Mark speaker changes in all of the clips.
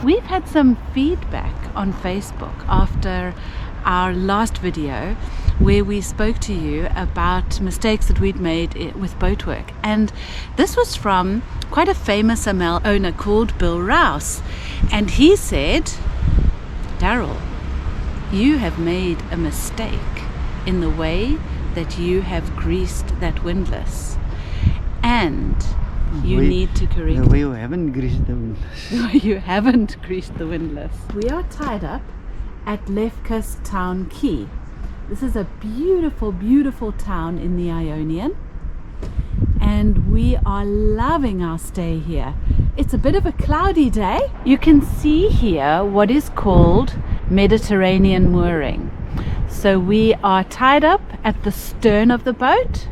Speaker 1: We've had some feedback on Facebook after our last video where we spoke to you about mistakes that we'd made with boat work, and this was from quite a famous ML owner called Bill Rouse, and he said, Daryl, you have made a mistake in the way that you have greased that windlass, and you need to correct
Speaker 2: it. You haven't greased the windlass.
Speaker 1: No, you haven't greased the windlass. We are tied up at Lefkas Town Quay. This is a beautiful, beautiful town in the Ionian, and we are loving our stay here. It's a bit of a cloudy day. You can see here what is called Mediterranean mooring. So we are tied up at the stern of the boat,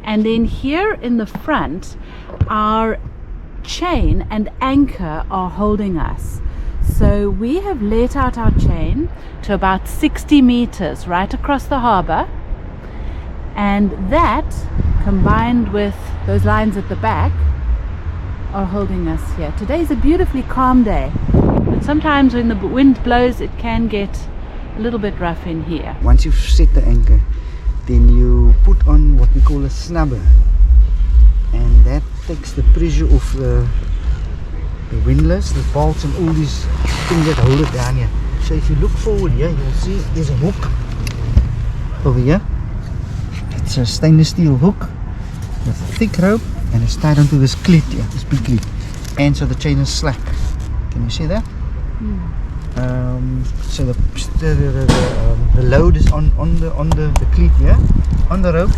Speaker 1: and then here in the front our chain and anchor are holding us. So we have let out our chain to about 60 meters right across the harbor, and that combined with those lines at the back are holding us here. Today's a beautifully calm day, but sometimes when the wind blows it can get a little bit rough in here.
Speaker 2: Once you've set the anchor, then you put on what we call a snubber, and that takes the pressure off the windlass, the bolts and all these things that hold it down here. So if you look forward here, you'll see there's a hook over here. It's a stainless steel hook with a thick rope, and it's tied onto this cleat here, this big cleat, and so the chain is slack. Can you see that? So the load is on the cleat here, on the rope,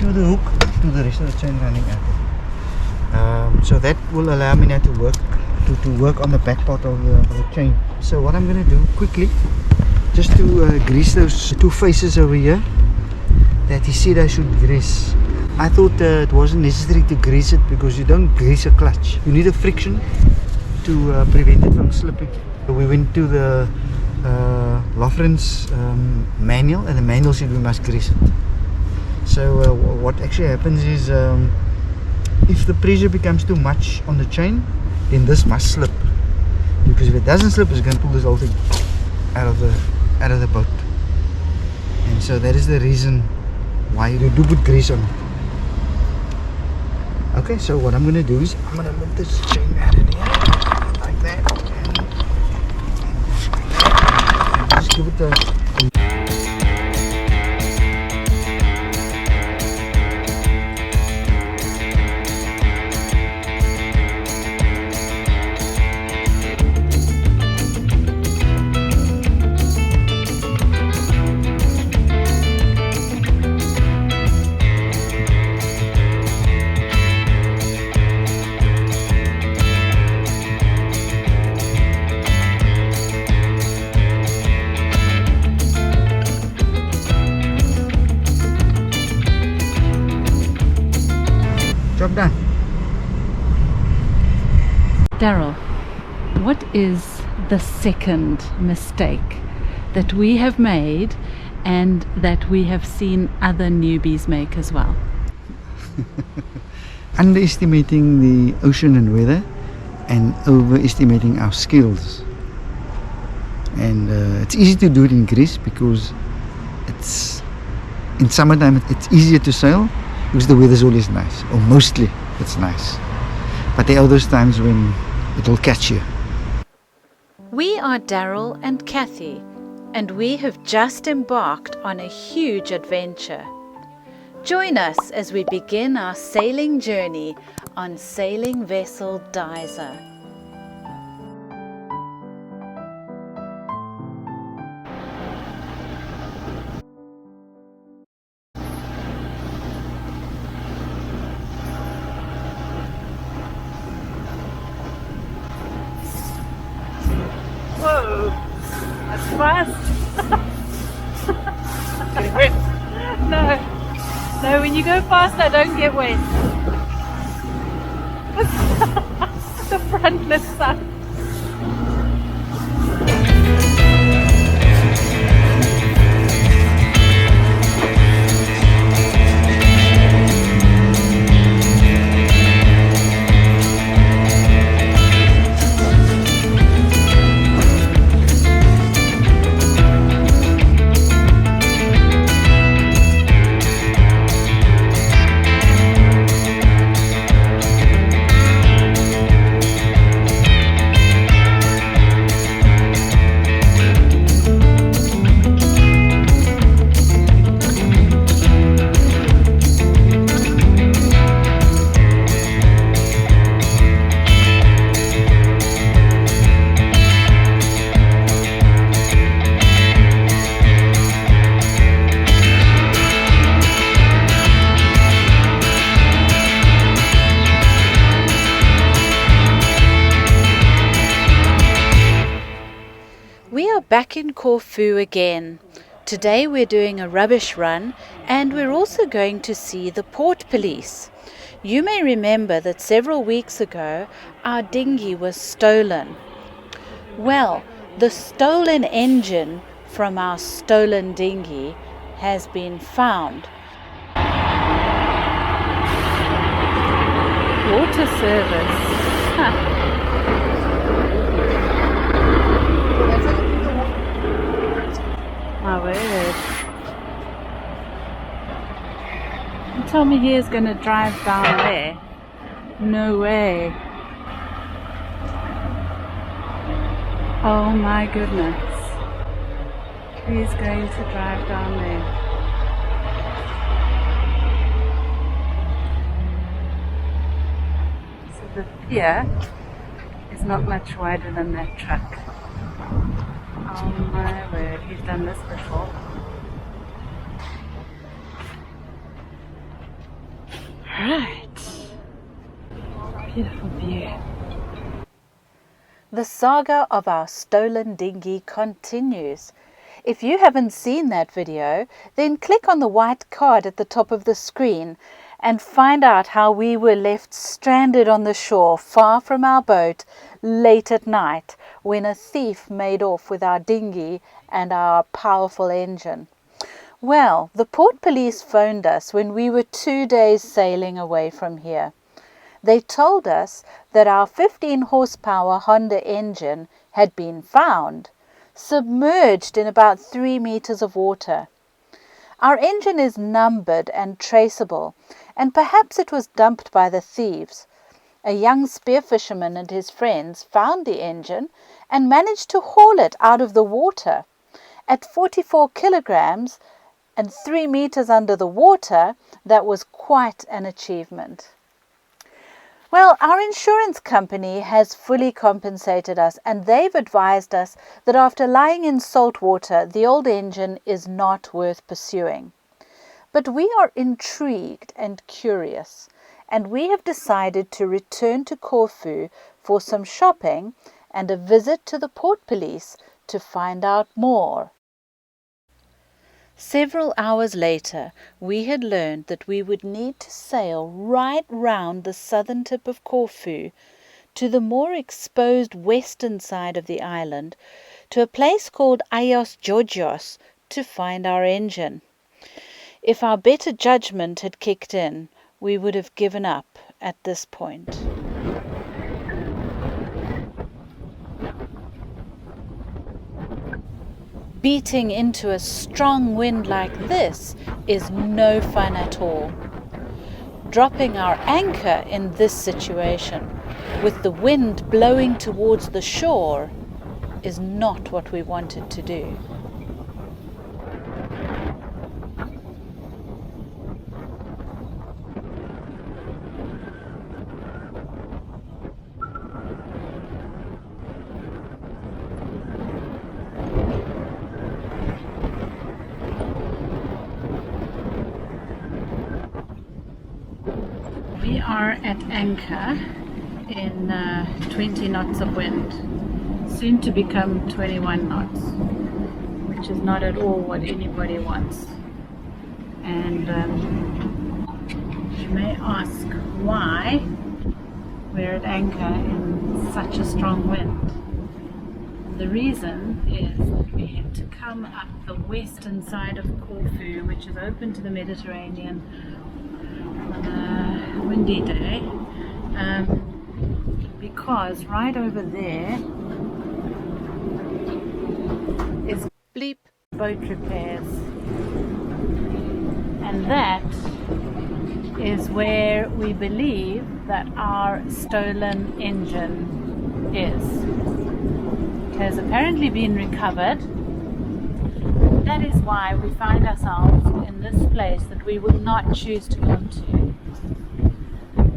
Speaker 2: to the hook, to the rest of the chain running out. So that will allow me now to work on the back part of the chain. So what I'm going to do quickly, just to grease those two faces over here that he said I should grease. I thought it wasn't necessary to grease it because you don't grease a clutch. You need a friction to prevent it from slipping. So we went to the Lofren's manual, and the manual said we must grease it. So what actually happens is, if the pressure becomes too much on the chain, then this must slip, because if it doesn't slip, it's going to pull this whole thing out of the boat. And so that is the reason why you do put grease on it. Okay, so what I'm going to do is I'm going to lift this chain out in here like that, and just give it a job done.
Speaker 1: Daryl, what is the second mistake that we have made and that we have seen other newbies make as well?
Speaker 2: Underestimating the ocean and weather, and overestimating our skills. And it's easy to do it in Greece because it's in summertime it's easier to sail because the weather's always nice, or mostly it's nice. But there are those times when it'll catch you.
Speaker 1: We are Daryl and Kathy, and we have just embarked on a huge adventure. Join us as we begin our sailing journey on sailing vessel Disa. Whoa, that's fast.
Speaker 2: Getting wet?
Speaker 1: No, when you go fast, I don't get wet. The front lifts up. back in Corfu again. Today we're doing a rubbish run and we're also going to see the port police. You may remember that several weeks ago our dinghy was stolen. Well, the stolen engine from our stolen dinghy has been found. Water service. My word. You tell me he is going to drive down there. No way. Oh my goodness. He's going to drive down there. So the pier is not much wider than that truck. Oh my word, he's done this before. Right. Beautiful view. The saga of our stolen dinghy continues. If you haven't seen that video, then click on the white card at the top of the screen and find out how we were left stranded on the shore far from our boat late at night when a thief made off with our dinghy and our powerful engine. Well, the port police phoned us when we were 2 days sailing away from here. They told us that our 15 horsepower Honda engine had been found, submerged in about 3 meters of water. Our engine is numbered and traceable, and perhaps it was dumped by the thieves. A young spear fisherman and his friends found the engine and managed to haul it out of the water. At 44 kilograms and 3 meters under the water, that was quite an achievement. Well, our insurance company has fully compensated us, and they've advised us that after lying in salt water, the old engine is not worth pursuing. But we are intrigued and curious, and we have decided to return to Corfu for some shopping and a visit to the port police to find out more. Several hours later, we had learned that we would need to sail right round the southern tip of Corfu to the more exposed western side of the island to a place called Ayos Georgios to find our engine. If our better judgment had kicked in, we would have given up at this point. Beating into a strong wind like this is no fun at all. Dropping our anchor in this situation, with the wind blowing towards the shore, is not what we wanted to do. We are at anchor in 20 knots of wind, soon to become 21 knots, which is not at all what anybody wants. And you may ask why we're at anchor in such a strong wind. And the reason is that we had to come up the western side of Corfu, which is open to the Mediterranean, on a windy day, because right over there is bleep boat repairs, and that is where we believe that our stolen engine is. It has apparently been recovered. That is why we find ourselves in this place that we would not choose to come to,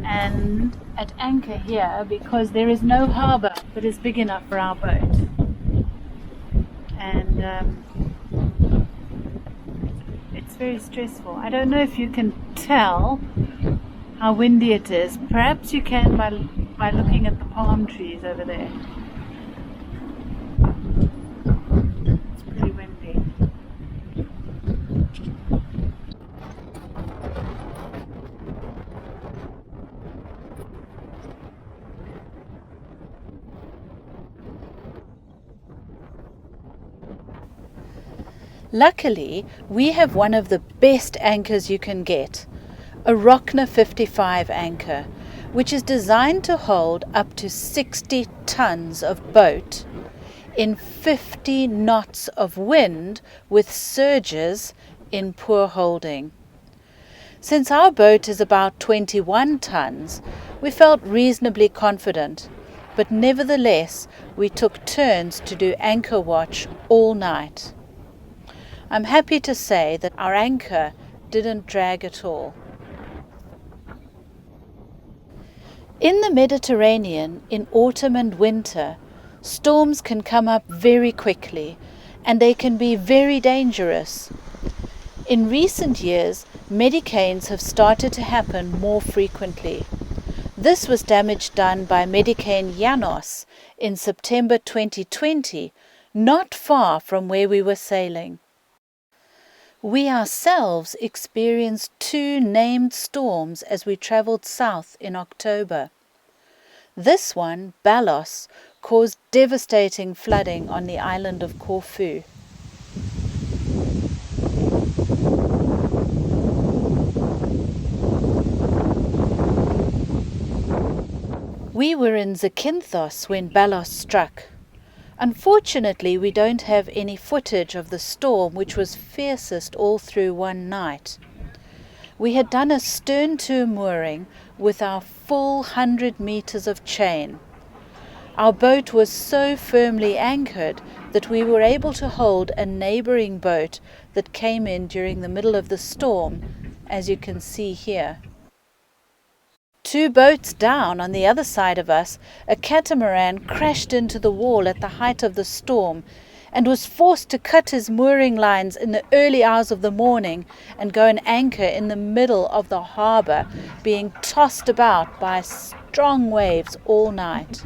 Speaker 1: and at anchor here because there is no harbour that is big enough for our boat. And it's very stressful. I don't know if you can tell how windy it is. Perhaps you can by looking at the palm trees over there. Luckily, we have one of the best anchors you can get, a Rockner 55 anchor, which is designed to hold up to 60 tons of boat in 50 knots of wind with surges in poor holding. Since our boat is about 21 tons, we felt reasonably confident, but nevertheless we took turns to do anchor watch all night. I'm happy to say that our anchor didn't drag at all. In the Mediterranean, in autumn and winter, storms can come up very quickly and they can be very dangerous. In recent years, medicanes have started to happen more frequently. This was damage done by Medicane Janos in September 2020, not far from where we were sailing. We ourselves experienced 2 named storms as we travelled south in October. This one, Balos, caused devastating flooding on the island of Corfu. We were in Zakynthos when Balos struck. Unfortunately, we don't have any footage of the storm, which was fiercest all through one night. We had done a stern-to mooring with our full 100 meters of chain. Our boat was so firmly anchored that we were able to hold a neighboring boat that came in during the middle of the storm, as you can see here. 2 boats down on the other side of us, a catamaran crashed into the wall at the height of the storm and was forced to cut his mooring lines in the early hours of the morning and go and anchor in the middle of the harbour, being tossed about by strong waves all night.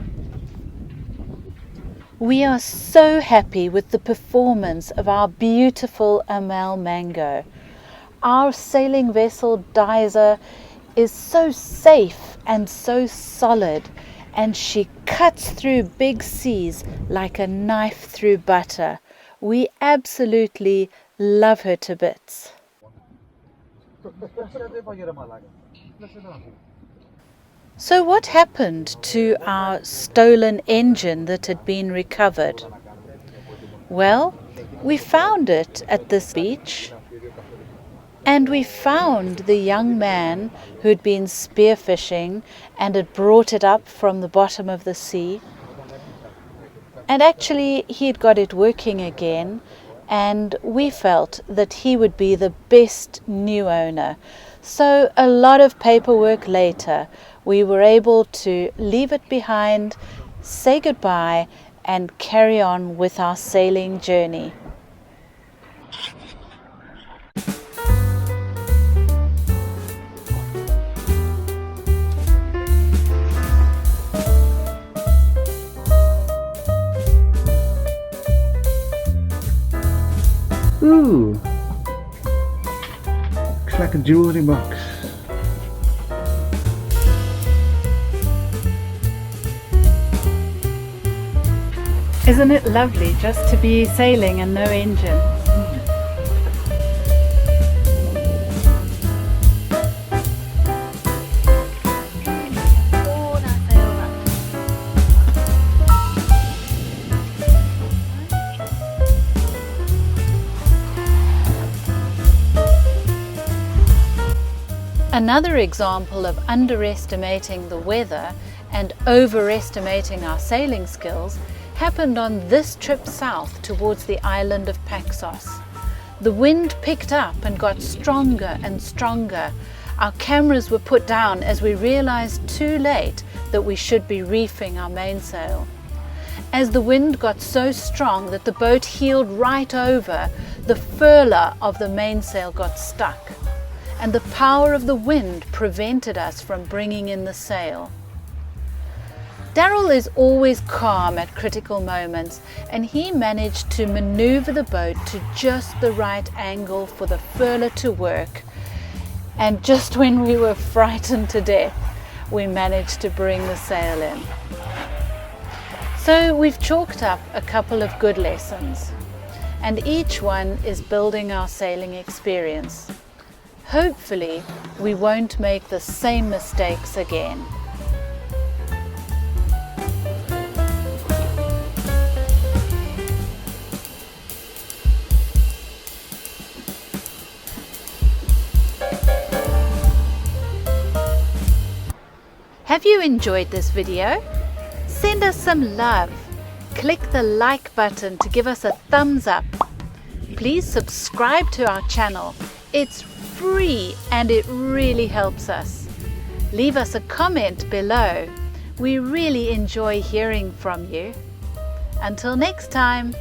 Speaker 1: We are so happy with the performance of our beautiful Amal Mango. Our sailing vessel Disa is so safe and so solid, and she cuts through big seas like a knife through butter. We absolutely love her to bits. So what happened to our stolen engine that had been recovered? Well, we found it at this beach, and we found the young man who'd been spearfishing and had brought it up from the bottom of the sea. And actually he'd got it working again, and we felt that he would be the best new owner. So a lot of paperwork later, we were able to leave it behind, say goodbye, and carry on with our sailing journey.
Speaker 2: Ooh, looks like a jewelry box.
Speaker 1: Isn't it lovely just to be sailing and no engine? Another example of underestimating the weather and overestimating our sailing skills happened on this trip south towards the island of Paxos. The wind picked up and got stronger and stronger. Our cameras were put down as we realized too late that we should be reefing our mainsail. As the wind got so strong that the boat heeled right over, the furler of the mainsail got stuck, and the power of the wind prevented us from bringing in the sail. Daryl is always calm at critical moments, and he managed to maneuver the boat to just the right angle for the furler to work. And just when we were frightened to death, we managed to bring the sail in. So we've chalked up a couple of good lessons. and each one is building our sailing experience. Hopefully, we won't make the same mistakes again. Have you enjoyed this video? Send us some love. Click the like button to give us a thumbs up. Please subscribe to our channel. It's free and it really helps us. Leave us a comment below. We really enjoy hearing from you. Until next time.